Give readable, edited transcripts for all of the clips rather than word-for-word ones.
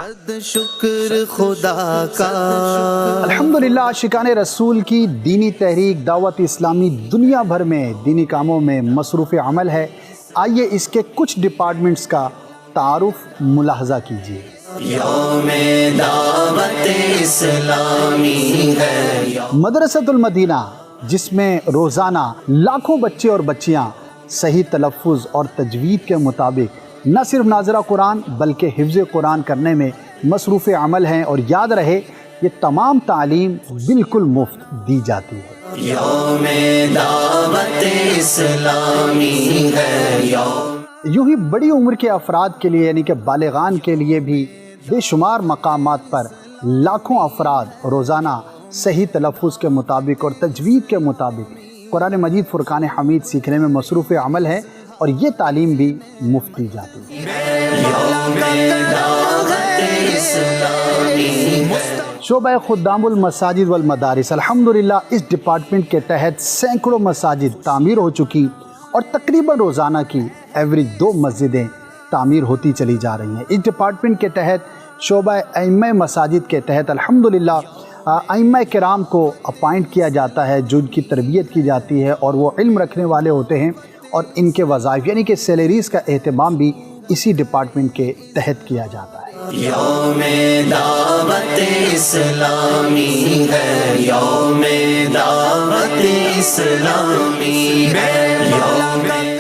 شکر خدا کا الحمدللہ عاشقان رسول کی دینی تحریک دعوت اسلامی دنیا بھر میں دینی کاموں میں مصروف عمل ہے۔ آئیے اس کے کچھ ڈپارٹمنٹس کا تعارف ملاحظہ کیجیے۔ یوم دعوت اسلامی ہے مدرسۃ المدینہ، جس میں روزانہ لاکھوں بچے اور بچیاں صحیح تلفظ اور تجوید کے مطابق نہ صرف ناظرہ قرآن بلکہ حفظ قرآن کرنے میں مصروف عمل ہیں، اور یاد رہے یہ تمام تعلیم بالکل مفت دی جاتی ہے۔ یوم دعوت اسلامی ہے یوں ہی بڑی عمر کے افراد کے لیے یعنی کہ بالغان کے لیے بھی بے شمار مقامات پر لاکھوں افراد روزانہ صحیح تلفظ کے مطابق اور تجوید کے مطابق قرآن مجید فرقان حمید سیکھنے میں مصروف عمل ہے، اور یہ تعلیم بھی مفت دی جاتی ہے۔ شعبہ خدام المساجد والمدارس، الحمدللہ اس ڈپارٹمنٹ کے تحت سینکڑوں مساجد تعمیر ہو چکی اور تقریباً روزانہ کی ایوریج 2 مسجدیں تعمیر ہوتی چلی جا رہی ہیں۔ اس ڈپارٹمنٹ کے تحت شعبہ ائمہ مساجد کے تحت الحمدللہ ائمہ کرام کو اپائنٹ کیا جاتا ہے، جو ان کی تربیت کی جاتی ہے اور وہ علم رکھنے والے ہوتے ہیں، اور ان کے وظائف یعنی کہ سیلریز کا اہتمام بھی اسی ڈپارٹمنٹ کے تحت کیا جاتا ہے۔ یوم دعوت اسلامی ہے، یوم دعوت اسلامی ہے،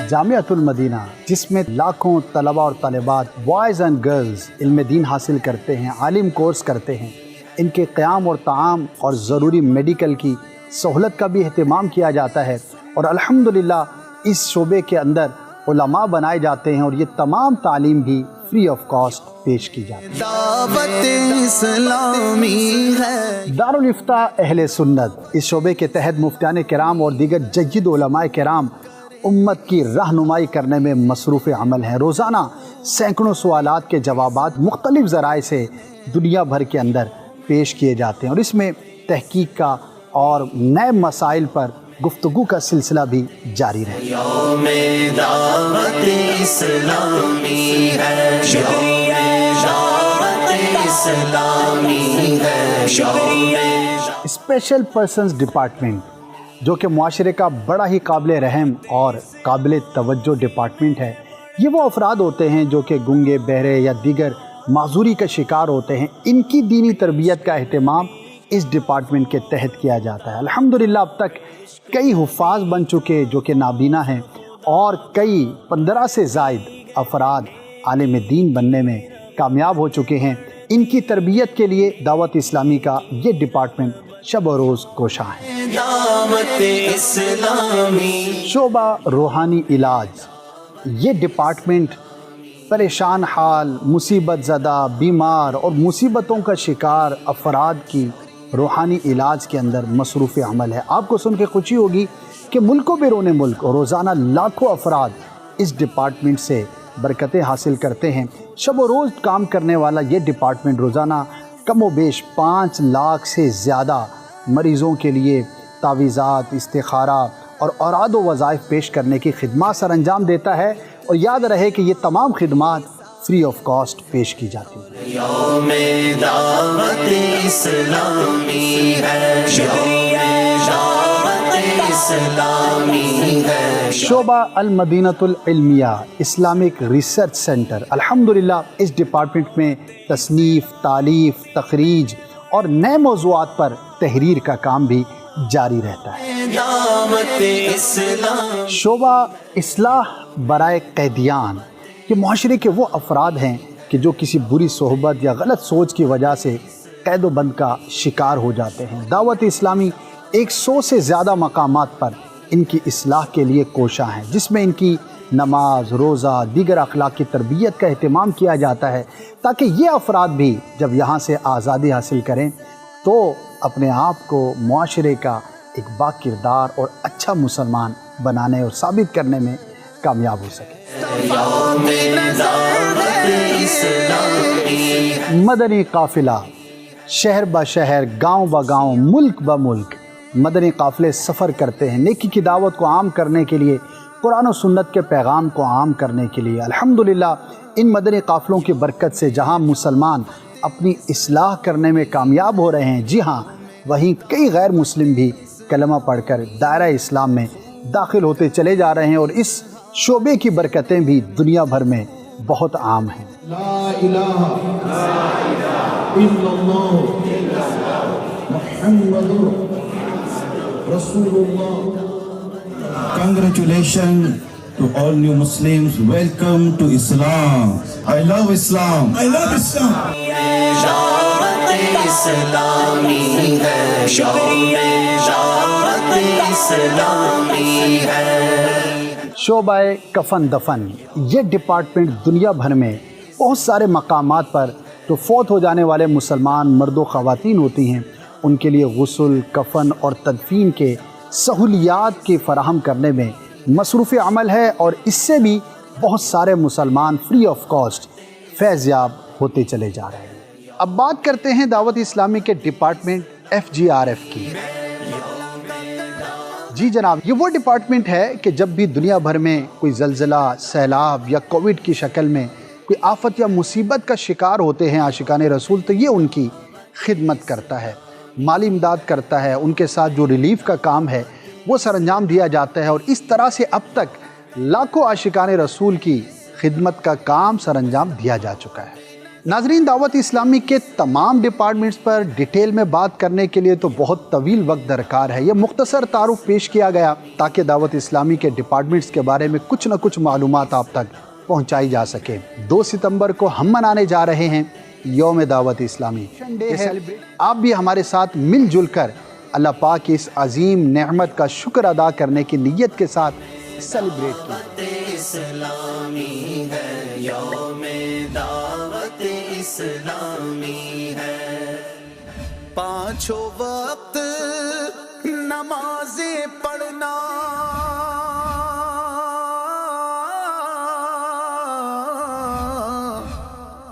جامعۃ المدینہ، جس میں لاکھوں طلبہ اور طالبات بوائز اینڈ گرلز علم دین حاصل کرتے ہیں، عالم کورس کرتے ہیں، ان کے قیام اور طعام اور ضروری میڈیکل کی سہولت کا بھی اہتمام کیا جاتا ہے، اور الحمدللہ اس شعبے کے اندر علماء بنائے جاتے ہیں، اور یہ تمام تعلیم بھی فری آف کاسٹ پیش کی جاتی ہے۔ دعوت اسلامی ہے دارالافتاء اہل سنت، اس شعبے کے تحت مفتیان کرام اور دیگر جید علماء کرام امت کی رہنمائی کرنے میں مصروف عمل ہیں۔ روزانہ سینکڑوں سوالات کے جوابات مختلف ذرائع سے دنیا بھر کے اندر پیش کیے جاتے ہیں، اور اس میں تحقیق کا اور نئے مسائل پر گفتگو کا سلسلہ بھی جاری رہے۔ یوم دعوت اسلامی ہے، یوم دعوت اسلامی ہے، اسپیشل پرسنز ڈپارٹمنٹ، جو کہ معاشرے کا بڑا ہی قابل رحم اور قابل توجہ ڈپارٹمنٹ ہے، یہ وہ افراد ہوتے ہیں جو کہ گنگے، بہرے یا دیگر معذوری کا شکار ہوتے ہیں۔ ان کی دینی تربیت کا اہتمام اس ڈپارٹمنٹ کے تحت کیا جاتا ہے۔ الحمدللہ اب تک کئی حفاظ بن چکے جو کہ نابینا ہیں، اور کئی 15 سے زائد افراد عالم دین بننے میں کامیاب ہو چکے ہیں۔ ان کی تربیت کے لیے دعوت اسلامی کا یہ ڈپارٹمنٹ شب و روز کوشاں ہے۔ دعوت اسلامی شعبہ روحانی علاج، یہ ڈپارٹمنٹ پریشان حال، مصیبت زدہ، بیمار اور مصیبتوں کا شکار افراد کی روحانی علاج کے اندر مصروف عمل ہے۔ آپ کو سن کے خوشی ہوگی کہ ملک و بیرون ملک روزانہ لاکھوں افراد اس ڈپارٹمنٹ سے برکتیں حاصل کرتے ہیں۔ شب و روز کام کرنے والا یہ ڈپارٹمنٹ روزانہ کم و بیش 5 لاکھ سے زیادہ مریضوں کے لیے تعویذات، استخارہ اور اوراد و وظائف پیش کرنے کی خدمات سر انجام دیتا ہے، اور یاد رہے کہ یہ تمام خدمات فری آف کاسٹ پیش کی جاتی ہیں۔ یوم دعوت اسلامی ہے، یوم دعوت اسلامی ہے، شعبہ المدینۃ العلمیہ، اسلامک ریسرچ سینٹر، الحمدللہ اس ڈپارٹمنٹ میں تصنیف، تالیف، تخریج اور نئے موضوعات پر تحریر کا کام بھی جاری رہتا ہے۔ دعوت اسلام شعبہ اصلاح برائے قیدیان، یہ معاشرے کے وہ افراد ہیں کہ جو کسی بری صحبت یا غلط سوچ کی وجہ سے قید و بند کا شکار ہو جاتے ہیں۔ دعوت اسلامی 100 سے زیادہ مقامات پر ان کی اصلاح کے لیے کوشاں ہیں، جس میں ان کی نماز، روزہ، دیگر اخلاق کی تربیت کا اہتمام کیا جاتا ہے، تاکہ یہ افراد بھی جب یہاں سے آزادی حاصل کریں تو اپنے آپ کو معاشرے کا ایک با کردار اور اچھا مسلمان بنانے اور ثابت کرنے میں کامیاب ہو سکے۔ مدنی قافلہ، شہر بہ شہر، گاؤں بہ گاؤں، ملک بہ ملک مدنی قافلے سفر کرتے ہیں، نیکی کی دعوت کو عام کرنے کے لیے، قرآن و سنت کے پیغام کو عام کرنے کے لیے۔ الحمدللہ ان مدنی قافلوں کی برکت سے جہاں مسلمان اپنی اصلاح کرنے میں کامیاب ہو رہے ہیں، جی ہاں وہیں کئی غیر مسلم بھی کلمہ پڑھ کر دائرہ اسلام میں داخل ہوتے چلے جا رہے ہیں، اور اس شعبے کی برکتیں بھی دنیا بھر میں بہت عام ہیں۔ لا الہ الا اللہ محمد رسول اللہ۔ Congratulations to all new Muslims. Welcome to Islam. I love Islam. I love Islam. دعوت اسلامی ہے، دعوت اسلامی ہے۔ شعبہ کفن دفن یہ ڈپارٹمنٹ دنیا بھر میں بہت سارے مقامات پر جو فوت ہو جانے والے مسلمان مرد و خواتین ہوتی ہیں ان کے لیے غسل، کفن اور تدفین کے سہولیات کے فراہم کرنے میں مصروف عمل ہے، اور اس سے بھی بہت سارے مسلمان فری آف کاسٹ فیض یاب ہوتے چلے جا رہے ہیں۔ اب بات کرتے ہیں دعوت اسلامی کے ڈپارٹمنٹ FGRF کی۔ جی جناب، یہ وہ ڈپارٹمنٹ ہے کہ جب بھی دنیا بھر میں کوئی زلزلہ، سیلاب یا کووڈ کی شکل میں کوئی آفت یا مصیبت کا شکار ہوتے ہیں عاشقان رسول، تو یہ ان کی خدمت کرتا ہے، مالی امداد کرتا ہے، ان کے ساتھ جو ریلیف کا کام ہے وہ سر انجام دیا جاتا ہے، اور اس طرح سے اب تک لاکھوں عاشقان رسول کی خدمت کا کام سر انجام دیا جا چکا ہے۔ ناظرین، دعوت اسلامی کے تمام ڈپارٹمنٹس پر ڈیٹیل میں بات کرنے کے لیے تو بہت طویل وقت درکار ہے۔ یہ مختصر تعارف پیش کیا گیا تاکہ دعوت اسلامی کے ڈپارٹمنٹس کے بارے میں کچھ نہ کچھ معلومات آپ تک پہنچائی جا سکے۔ 2 ستمبر کو ہم منانے جا رہے ہیں یوم دعوت اسلامی۔ آپ بھی ہمارے ساتھ مل جل کر اللہ پاک کی اس عظیم نعمت کا شکر ادا کرنے کی نیت کے ساتھ سیلیبریٹ کیجیے۔ اسلامی ہے، یوم دعوت اسلامی ہے۔ پانچوں وقت نمازیں پڑھنا،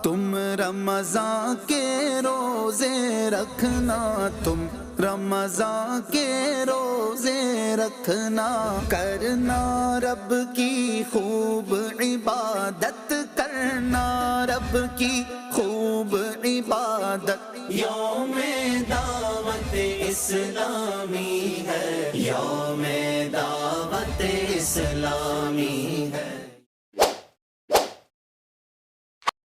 تم رمضان کے روزے رکھنا، تم رمضان کے روزے رکھنا، کرنا رب کی خوب عبادت، کرنا رب کی خوب عبادت۔ یوم دعوت اسلامی ہے، یوم دعوت اسلامی ہے۔